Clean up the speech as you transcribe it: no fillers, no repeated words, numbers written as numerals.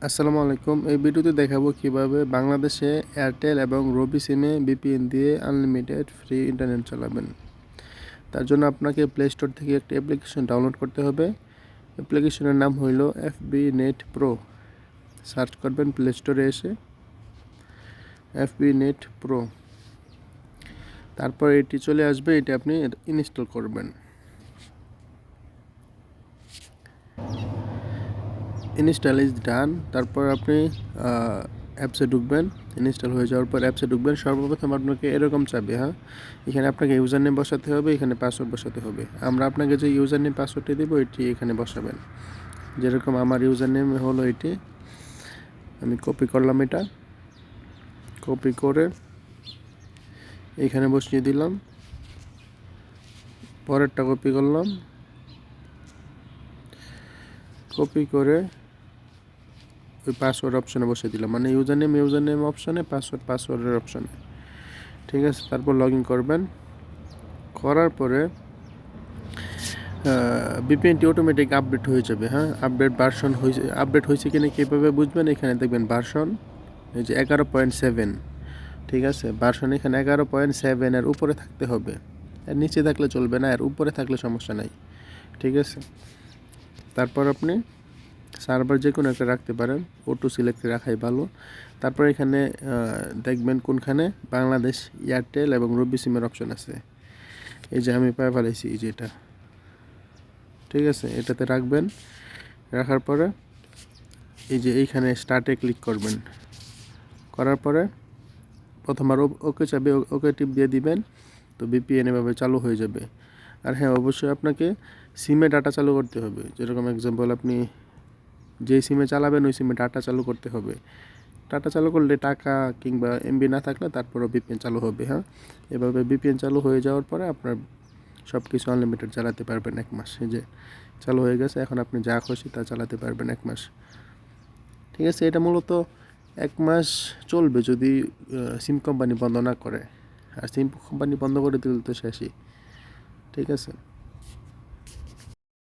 আসসালামু আলাইকুম। এই ভিডিওতে দেখাবো কিভাবে বাংলাদেশে এয়ারটেল এবং রবি সিমে ভিপিএন দিয়ে আনলিমিটেড ফ্রি ইন্টারনেট চালাবেন। তার জন্য আপনাকে প্লে স্টোর থেকে একটি অ্যাপ্লিকেশন ডাউনলোড করতে হবে। অ্যাপ্লিকেশনের নাম হইল এফবি নেট প্রো। সার্চ করবেন প্লে স্টোরে এসে এফবি নেট প্রো, তারপর এটি চলে আসবে, এটি আপনি ইনস্টল করবেন। Install is done. তারপর আপনি অ্যাপসে ঢুকবেন। ইনস্টল হয়ে যাওয়ার পর অ্যাপসে ঢুকবেন। সর্বপ্রথম আপনাকে এরকম চাবে, এখানে আপনাকে ইউজার নেম বসাতে হবে, এখানে পাসওয়ার্ড বসাতে হবে। আমরা আপনাকে যে ইউজার নেম পাসওয়ার্ডটি দেবো এটি এখানে বসাবেন। যেরকম আমার ইউজার নেম হলো এটি, আমি কপি করলাম, এটা কপি করে এখানে বসিয়ে দিলাম। পরেরটা কপি করলাম, কপি করে ওই পাসওয়ার্ড অপশনে বসিয়ে দিলাম, মানে ইউজার নেম অপশনে, পাসওয়ার্ডের অপশনে। ঠিক আছে, তারপর লগ ইন করবেন। করার পরে ভিপিএনটি অটোমেটিক আপডেট হয়ে যাবে। আপডেট হয়েছে কিনা কীভাবে বুঝবেন? এখানে দেখবেন ভার্সন, এই যে 11.7। ঠিক আছে, ভার্সন এখানে 11.7 উপরে থাকতে হবে। এর নিচে থাকলে চলবে না, এর উপরে থাকলে সমস্যা নাই। ঠিক আছে, তারপর আপনি সার্ভার যে কোনো একটা রাখতে পারেন, অটো সিলেক্ট রাখাই ভালো। তারপর এখানে দেখবেন কোনখানে বাংলাদেশ এয়ারটেল এবং রবি সিমের অপশন আছে। এই যে আমি পাই ফেলাইছি, এই যে এটা। ঠিক আছে, এটাতে রাখবেন। রাখার পরে এই যে এইখানে স্টার্টে ক্লিক করবেন। করার পরে প্রথমবার ওকে চাবে, ওকে টিপ দিয়ে দিবেন। তো ভিপিএন এভাবে চালু হয়ে যাবে। আর হ্যাঁ, অবশ্যই আপনাকে সিমে ডাটা চালু করতে হবে। যেরকম এক্সাম্পল, আপনি যেই সিমে চালাবেন ওই সিমে ডাটা চালু করতে হবে। ডাটা চালু করলে টাকা কিংবা এমবি না থাকলে তারপরও ভিপিএন চালু হবে। এভাবে ভিপিএন চালু হয়ে যাওয়ার পরে আপনার সব কিছু আনলিমিটেড চালাতে পারবেন 1 মাস। এই যে চালু হয়ে গেছে, এখন আপনি যা খুশি তা চালাতে পারবেন 1 মাস। ঠিক আছে, এটা মূলত 1 মাস চলবে যদি সিম কোম্পানি বন্ধ না করে। আর সিম কোম্পানি বন্ধ করে দিলে তো শেষই। ঠিক আছে।